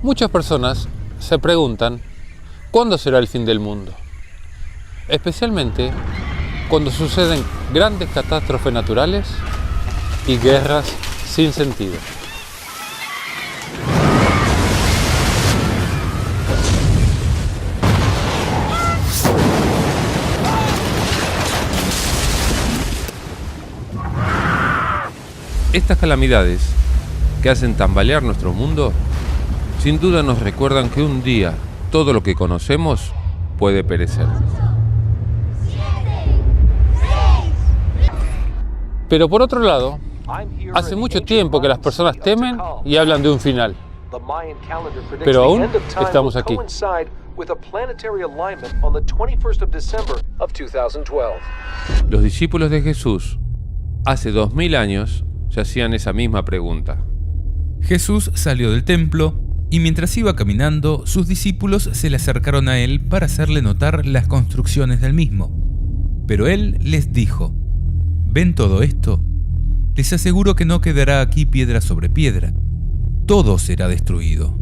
Muchas personas se preguntan ¿cuándo será el fin del mundo? Especialmente cuando suceden grandes catástrofes naturales y guerras sin sentido. Estas calamidades que hacen tambalear nuestro mundo, sin duda nos recuerdan que un día todo lo que conocemos puede perecer. Pero por otro lado, hace mucho tiempo que las personas temen y hablan de un final. Pero aún estamos aquí. Los discípulos de Jesús, hace 2000 años, se hacían esa misma pregunta. Jesús salió del templo y mientras iba caminando, sus discípulos se le acercaron a él para hacerle notar las construcciones del mismo. Pero él les dijo: ¿ven todo esto? Les aseguro que no quedará aquí piedra sobre piedra. Todo será destruido.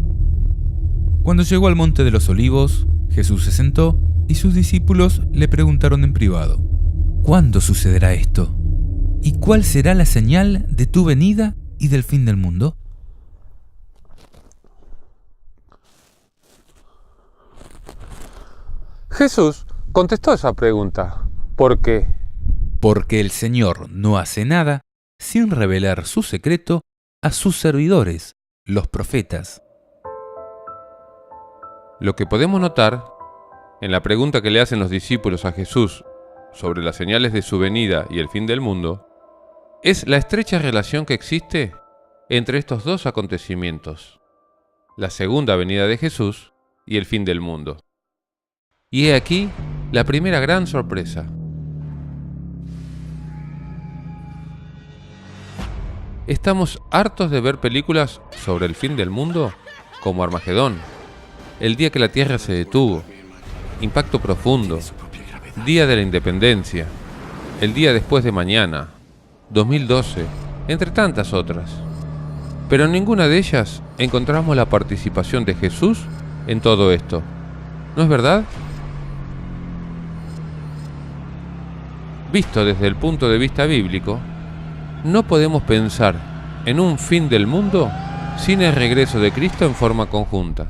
Cuando llegó al monte de los olivos, Jesús se sentó y sus discípulos le preguntaron en privado: ¿cuándo sucederá esto? ¿Y cuál será la señal de tu venida y del fin del mundo? Jesús contestó esa pregunta. ¿Por qué? Porque el Señor no hace nada sin revelar su secreto a sus servidores, los profetas. Lo que podemos notar en la pregunta que le hacen los discípulos a Jesús sobre las señales de su venida y el fin del mundo es la estrecha relación que existe entre estos dos acontecimientos, la segunda venida de Jesús y el fin del mundo. Y he aquí la primera gran sorpresa. Estamos hartos de ver películas sobre el fin del mundo, como Armagedón, El día que la Tierra se detuvo, Impacto Profundo, Día de la Independencia, El día después de mañana, 2012, entre tantas otras. Pero en ninguna de ellas encontramos la participación de Jesús en todo esto. ¿No es verdad? Visto desde el punto de vista bíblico, no podemos pensar en un fin del mundo sin el regreso de Cristo en forma conjunta.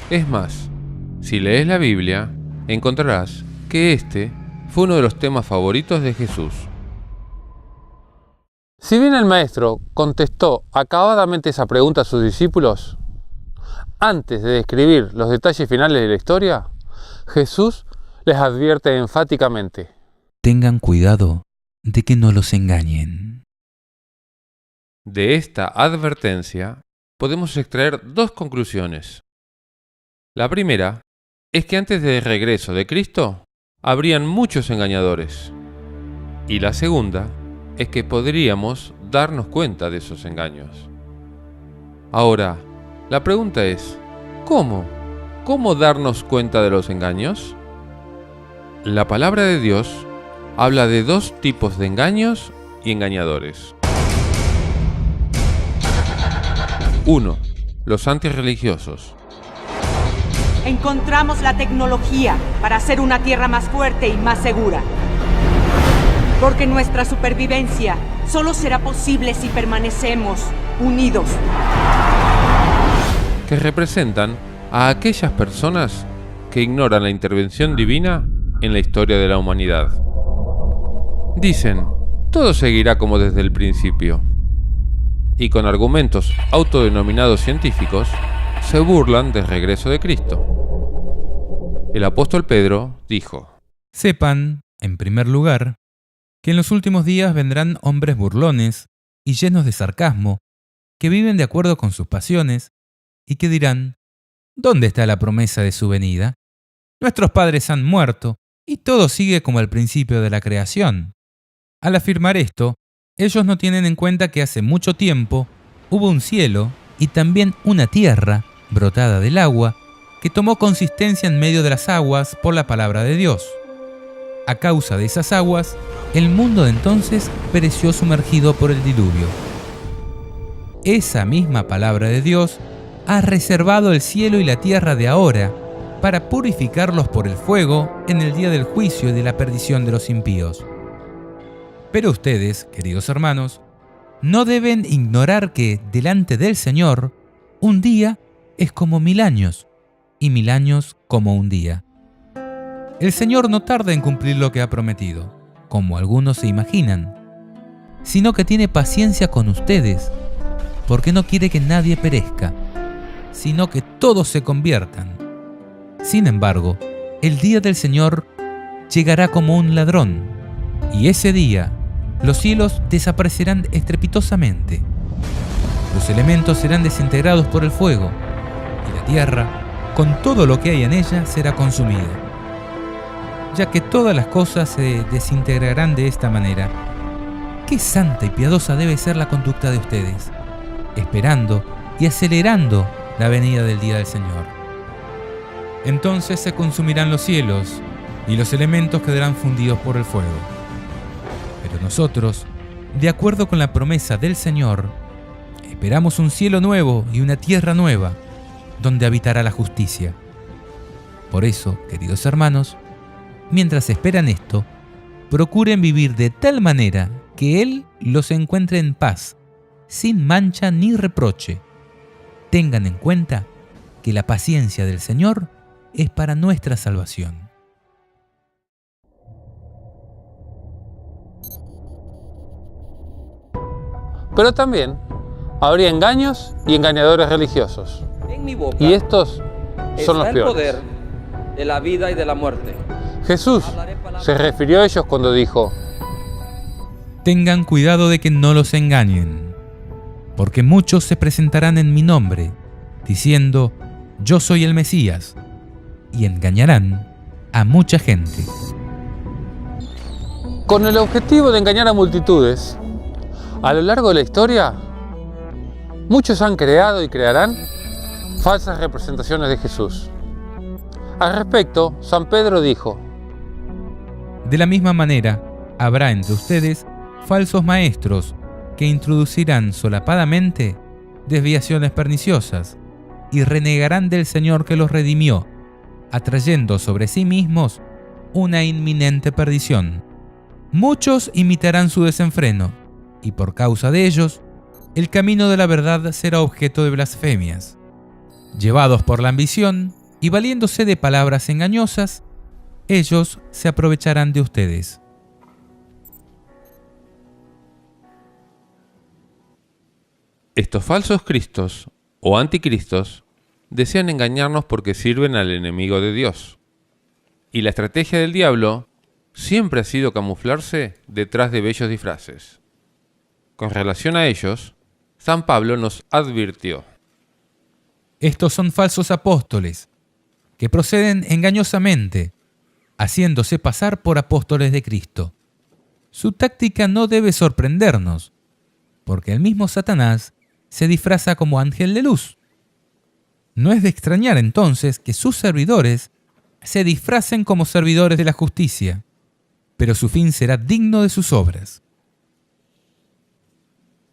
Es más, si lees la Biblia, encontrarás que este fue uno de los temas favoritos de Jesús. Si bien el Maestro contestó acabadamente esa pregunta a sus discípulos, antes de describir los detalles finales de la historia, Jesús les advierte enfáticamente: tengan cuidado de que no los engañen. De esta advertencia podemos extraer dos conclusiones. La primera es que antes del regreso de Cristo habrían muchos engañadores. Y la segunda es que podríamos darnos cuenta de esos engaños. Ahora, la pregunta es, ¿cómo? ¿Cómo darnos cuenta de los engaños? La palabra de Dios habla de dos tipos de engaños y engañadores. 1. Los antirreligiosos. Encontramos la tecnología para hacer una tierra más fuerte y más segura. Porque nuestra supervivencia solo será posible si permanecemos unidos. Que representan a aquellas personas que ignoran la intervención divina en la historia de la humanidad. Dicen, todo seguirá como desde el principio. Y con argumentos autodenominados científicos, se burlan del regreso de Cristo. El apóstol Pedro dijo: sepan, en primer lugar, que en los últimos días vendrán hombres burlones y llenos de sarcasmo, que viven de acuerdo con sus pasiones, y que dirán: ¿dónde está la promesa de su venida? Nuestros padres han muerto, y todo sigue como al principio de la creación. Al afirmar esto, ellos no tienen en cuenta que hace mucho tiempo hubo un cielo y también una tierra brotada del agua que tomó consistencia en medio de las aguas por la palabra de Dios. A causa de esas aguas, el mundo de entonces pereció sumergido por el diluvio. Esa misma palabra de Dios ha reservado el cielo y la tierra de ahora para purificarlos por el fuego en el día del juicio y de la perdición de los impíos. Pero ustedes, queridos hermanos, no deben ignorar que delante del Señor un día es como 1000 años y 1000 años como un día. El Señor no tarda en cumplir lo que ha prometido, como algunos se imaginan, sino que tiene paciencia con ustedes, porque no quiere que nadie perezca, sino que todos se conviertan. Sin embargo, el día del Señor llegará como un ladrón, y ese día los cielos desaparecerán estrepitosamente. Los elementos serán desintegrados por el fuego, y la tierra, con todo lo que hay en ella, será consumida. Ya que todas las cosas se desintegrarán de esta manera, qué santa y piadosa debe ser la conducta de ustedes, esperando y acelerando la venida del día del Señor. Entonces se consumirán los cielos y los elementos quedarán fundidos por el fuego. Pero nosotros, de acuerdo con la promesa del Señor, esperamos un cielo nuevo y una tierra nueva, donde habitará la justicia. Por eso, queridos hermanos, mientras esperan esto, procuren vivir de tal manera que Él los encuentre en paz, sin mancha ni reproche. Tengan en cuenta que la paciencia del Señor es para nuestra salvación. Pero también habría engaños y engañadores religiosos. En mi boca Y estos son los está el peores. poder de la vida y de la muerte. Jesús se refirió a ellos cuando dijo: Tengan cuidado de que no los engañen, porque muchos se presentarán en mi nombre, diciendo, yo soy el Mesías, y engañarán a mucha gente. con el objetivo de engañar a multitudes. A lo largo de la historia, muchos han creado y crearán falsas representaciones de Jesús. Al respecto, San Pedro dijo: De la misma manera, habrá entre ustedes falsos maestros que introducirán solapadamente desviaciones perniciosas y renegarán del Señor que los redimió, atrayendo sobre sí mismos una inminente perdición. Muchos imitarán su desenfreno, y por causa de ellos, el camino de la verdad será objeto de blasfemias. Llevados por la ambición y valiéndose de palabras engañosas, ellos se aprovecharán de ustedes. Estos falsos cristos o anticristos desean engañarnos porque sirven al enemigo de Dios. Y la estrategia del diablo siempre ha sido camuflarse detrás de bellos disfraces. Con relación a ellos, San Pablo nos advirtió: Estos son falsos apóstoles, que proceden engañosamente, haciéndose pasar por apóstoles de Cristo. Su táctica no debe sorprendernos, porque el mismo Satanás se disfraza como ángel de luz. No es de extrañar entonces que sus servidores se disfracen como servidores de la justicia, pero su fin será digno de sus obras.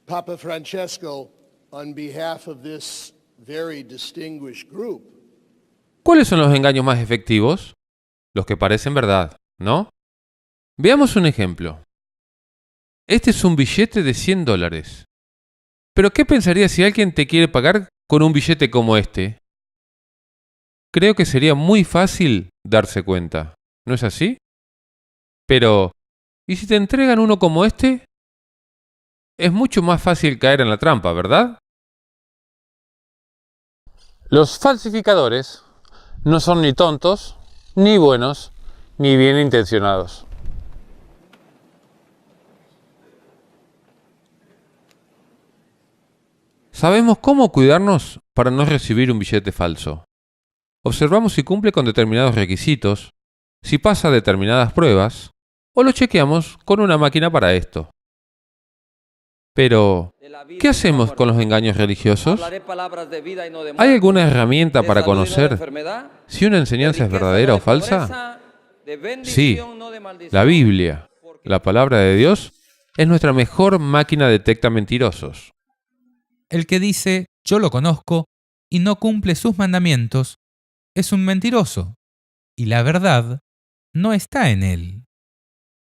Papa Francesco, on behalf of this very distinguished group, ¿cuáles son los engaños más efectivos? Los que parecen verdad, ¿no? Veamos un ejemplo. Este es un billete de $100. ¿Pero qué pensarías si alguien te quiere pagar con un billete como este? Creo que sería muy fácil darse cuenta, ¿no es así? Pero, ¿y si te entregan uno como este? Es mucho más fácil caer en la trampa, ¿verdad? Los falsificadores no son ni tontos, ni buenos, ni bien intencionados. Sabemos cómo cuidarnos para no recibir un billete falso. Observamos si cumple con determinados requisitos, si pasa determinadas pruebas, o lo chequeamos con una máquina para esto. Pero, ¿qué hacemos con los engaños religiosos? ¿Hay alguna herramienta para conocer si una enseñanza es verdadera o falsa? Sí, la Biblia, la palabra de Dios, es nuestra mejor máquina detecta mentirosos. El que dice, yo lo conozco, y no cumple sus mandamientos, es un mentiroso, y la verdad no está en él.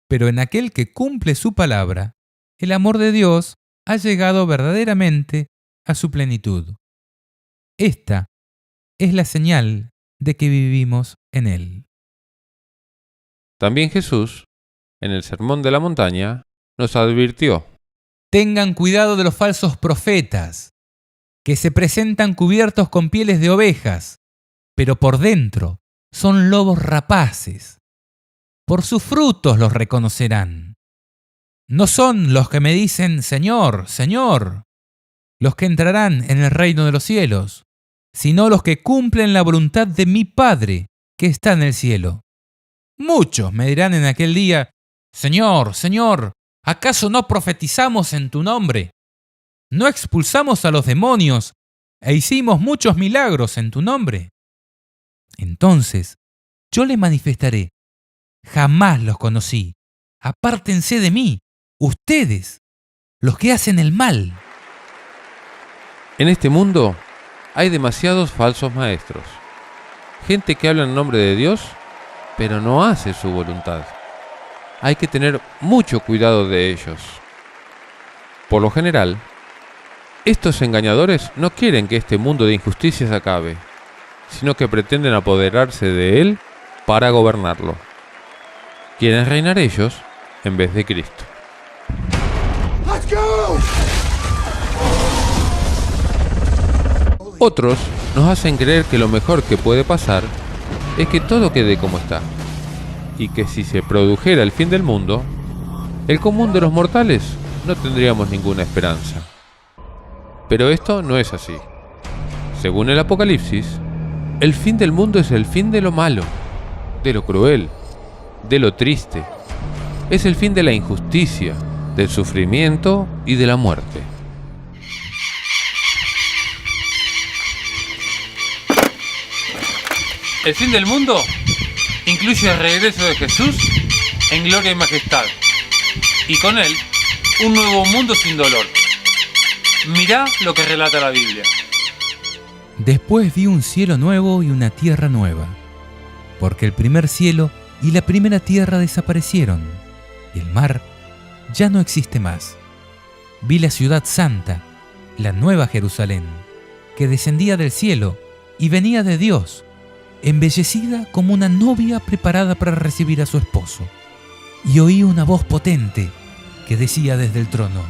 Pero en aquel que cumple su palabra, el amor de Dios ha llegado verdaderamente a su plenitud. Esta es la señal de que vivimos en él. También Jesús, en el Sermón de la Montaña, nos advirtió: Tengan cuidado de los falsos profetas, que se presentan cubiertos con pieles de ovejas, pero por dentro son lobos rapaces. Por sus frutos los reconocerán. No son los que me dicen Señor, Señor, los que entrarán en el reino de los cielos, sino los que cumplen la voluntad de mi Padre que está en el cielo. Muchos me dirán en aquel día: Señor, Señor, ¿acaso no profetizamos en tu nombre? ¿No expulsamos a los demonios e hicimos muchos milagros en tu nombre? Entonces yo les manifestaré: jamás los conocí. Apártense de mí, ustedes, los que hacen el mal. En este mundo hay demasiados falsos maestros. Gente que habla en nombre de Dios, pero no hace su voluntad. Hay que tener mucho cuidado de ellos. Por lo general, estos engañadores no quieren que este mundo de injusticias acabe, sino que pretenden apoderarse de él para gobernarlo. Quieren reinar ellos en vez de Cristo. Let's go! Otros nos hacen creer que lo mejor que puede pasar es que todo quede como está, y que si se produjera el fin del mundo, el común de los mortales no tendríamos ninguna esperanza. Pero esto no es así. Según el Apocalipsis, el fin del mundo es el fin de lo malo, de lo cruel, de lo triste. Es el fin de la injusticia, del sufrimiento y de la muerte. El fin del mundo incluye el regreso de Jesús en gloria y majestad, y con él un nuevo mundo sin dolor. Mirá lo que relata la Biblia. Después vi un cielo nuevo y una tierra nueva, porque el primer cielo y la primera tierra desaparecieron, y el mar ya no existe más. Vi la ciudad santa, la nueva Jerusalén, que descendía del cielo y venía de Dios, embellecida como una novia preparada para recibir a su esposo. Y oí una voz potente que decía desde el trono: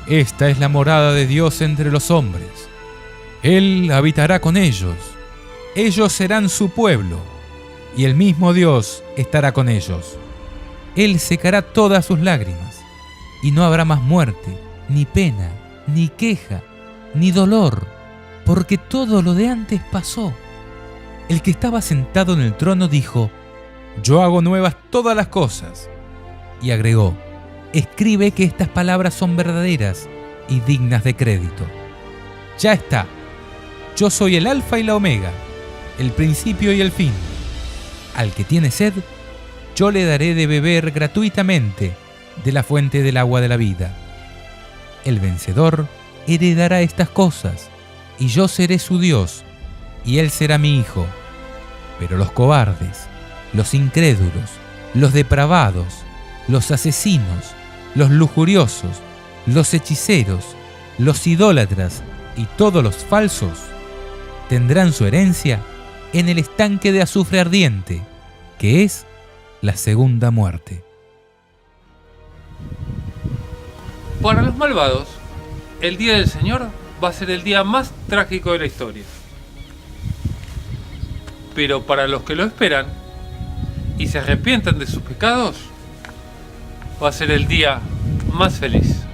Esta es la morada de Dios entre los hombres. Él habitará con ellos. Ellos serán su pueblo, y el mismo Dios estará con ellos. Él secará todas sus lágrimas, y no habrá más muerte, ni pena, ni queja, ni dolor, porque todo lo de antes pasó. El que estaba sentado en el trono dijo: Yo hago nuevas todas las cosas. Y agregó: Escribe que estas palabras son verdaderas y dignas de crédito. Ya está. Yo soy el Alfa y la Omega, el principio y el fin. Al que tiene sed, yo le daré de beber gratuitamente de la fuente del agua de la vida. El vencedor heredará estas cosas, y yo seré su Dios, y él será mi hijo. Pero los cobardes, los incrédulos, los depravados, los asesinos, los lujuriosos, los hechiceros, los idólatras y todos los falsos tendrán su herencia en el estanque de azufre ardiente, que es la segunda muerte. Para los malvados, el día del Señor va a ser el día más trágico de la historia. Pero para los que lo esperan y se arrepientan de sus pecados, va a ser el día más feliz.